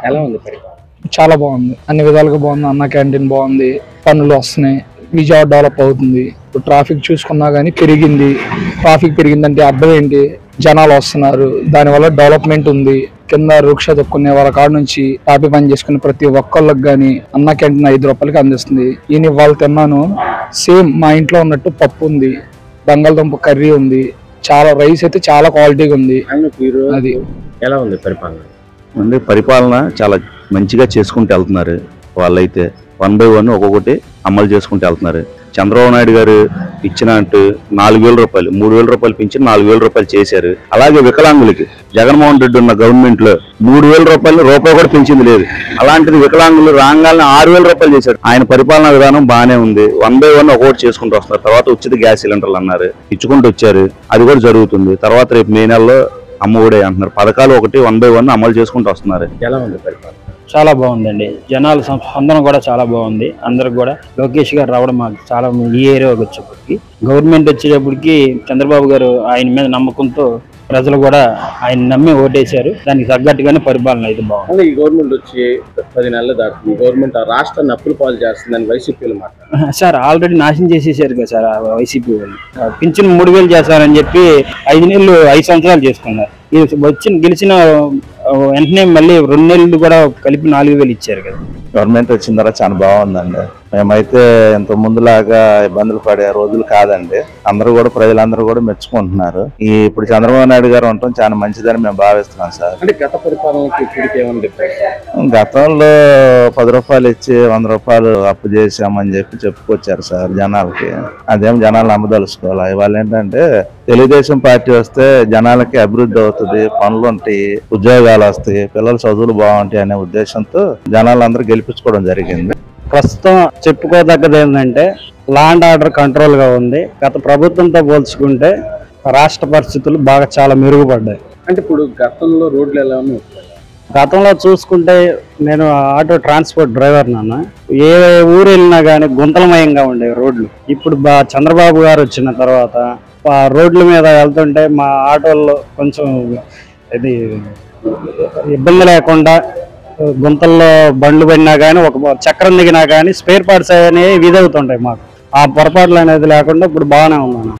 ఎలా ఉంది పరిపాలన? చాలా బాగుంది, అన్ని విధాలుగా బాగుంది. అన్న క్యాంటీన్ బాగుంది, పనులు వస్తున్నాయి, విజయవాడ డెవలప్ అవుతుంది. ఇప్పుడు ట్రాఫిక్ చూసుకున్నా కానీ పెరిగింది. ట్రాఫిక్ పెరిగిందంటే అర్థం ఏంటి? జనాలు వస్తున్నారు, దానివల్ల డెవలప్మెంట్ ఉంది. కింద రిక్ష తొక్కునే వాళ్ళ కాడ నుంచి టాపీ పని చేసుకునే ప్రతి ఒక్కళ్ళకి కానీ అన్న క్యాంటీన్ 5 రూపాయలకి అందిస్తుంది. ఈయన వాళ్ళు తిన్నాను, సేమ్ మా ఇంట్లో ఉన్నట్టు పప్పు ఉంది, బంగాళదుంప కర్రీ ఉంది, చాలా రైస్ అయితే చాలా క్వాలిటీగా ఉంది. అది ఎలా ఉంది పరిపాలన? పరిపాలన చాలా మంచిగా చేసుకుంటూ వెళ్తున్నారు. వాళ్ళైతే 1 by 1 ఒక్కొక్కటి అమలు చేసుకుంటూ వెళ్తున్నారు. చంద్రబాబు నాయుడు గారు ఇచ్చినట్టు 4,000 రూపాయలు, 3,000 రూపాయలు పెంచి 4,000 రూపాయలు చేశారు. అలాగే వికలాంగులకి జగన్మోహన్ రెడ్డి ఉన్న గవర్నమెంట్ లో 3,000 రూపాయలు కూడా పెంచింది లేదు. అలాంటిది వికలాంగులు రాగానే 6,000 రూపాయలు చేశాడు. ఆయన పరిపాలనా విధానం బాగానే ఉంది. 1 by 1 ఒక్కొక్కటి చేసుకుంటూ వస్తున్నారు. తర్వాత ఉచిత గ్యాస్ సిలిండర్లు అన్నారు, ఇచ్చుకుంటూ వచ్చారు, అది కూడా జరుగుతుంది. తర్వాత రేపు మే నెలలో అమ్మఒడే అంటున్నారు. పథకాలు 1 by 1 అమలు చేసుకుంటూ వస్తున్నారు. ఎలా ఉంది పరిపాలన? చాలా బాగుందండి. జనాల స్పందన కూడా చాలా బాగుంది. అందరికి కూడా లోకేష్ గారు రావడం మాకు చాలా ఈ ఏరియాకి వచ్చేప్పటికి, గవర్నమెంట్ వచ్చేటప్పటికి చంద్రబాబు గారు ఆయన మీద నమ్మకంతో ప్రజలు కూడా ఆయన నమ్మి ఓటేశారు. దానికి తగ్గట్టుగానే పరిపాలన అయితే బాగుంది. ఈ గవర్నమెంట్ వచ్చి 10 నెలలు దాటుతుంది. గవర్నమెంట్ రాష్ట్రాన్ని అప్పులు పాలు చేస్తుందని వైసీపీలు మాట్లాడారు. సార్ ఆల్రెడీ నాశనం చేసేసారు కదా సార్ వైసీపీ వాళ్ళు. పింఛన్ 3,000 చేస్తారని చెప్పి 5 సంవత్సరాలు చేసుకున్నారు. గెలిచిన వెంటనే మళ్ళీ 2 నెలలు కూడా కలిపి 4,000 ఇచ్చారు కదా. గవర్నమెంట్ వచ్చిన తర్వాత చాలా బాగుందండి. మేమైతే ఇంత ముందులాగా ఇబ్బందులు పడే రోజులు కాదండి. అందరూ కూడా ప్రజలందరూ కూడా మెచ్చుకుంటున్నారు. ఇప్పుడు చంద్రబాబు నాయుడు గారు ఉండటం చాలా మంచిదని మేము భావిస్తున్నాం సార్. అంటే గత పరిపాలనకి ఇప్పటికి ఏమన్నా డిఫరెన్స్? గతంలో 10 రూపాయలు ఇచ్చి 100 రూపాయలు అప్పు చేసామని చెప్పుకొచ్చారు సార్ జనాలకి. అదేం జనాలు నమ్మదలుచుకోవాలి. ఇవాళ ఏంటంటే తెలుగుదేశం పార్టీ వస్తే జనాలకి అభివృద్ధి అవుతుంది, పనులు ఉంటాయి, ఉద్యోగాలు వస్తాయి, పిల్లల చదువులు బాగుంటాయి అనే ఉద్దేశంతో జనాలందరూ గెలిపించుకోవడం జరిగింది. ప్రస్తుతం చెప్పుకోదగ్గది ఏంటంటే లా అండ్ ఆర్డర్ కంట్రోల్ గా ఉంది. గత ప్రభుత్వంతో పోల్చుకుంటే రాష్ట్ర పరిస్థితులు బాగా చాలా మెరుగుపడ్డాయి. అంటే ఇప్పుడు గతంలో రోడ్లు ఎలా ఉన్నాయి? గతంలో చూసుకుంటే నేను ఆటో ట్రాన్స్పోర్ట్ డ్రైవర్ నాన్న, ఏ ఊరు వెళ్ళినా కానీ గుంతలమయంగా ఉండేవి రోడ్లు. ఇప్పుడు చంద్రబాబు గారు వచ్చిన తర్వాత రోడ్ల మీద వెళ్తుంటే మా ఆటోల్లో కొంచెం ఇది ఇబ్బంది లేకుండా, గుంతల్లో బండ్లు పడినా కానీ ఒక చక్రం దిగినా కానీ స్పేర్ పార్ట్స్ అనేవి విధవుతుంటాయి మాకు. ఆ పొరపాట్లు అనేది లేకుండా ఇప్పుడు బాగానే ఉన్నాను.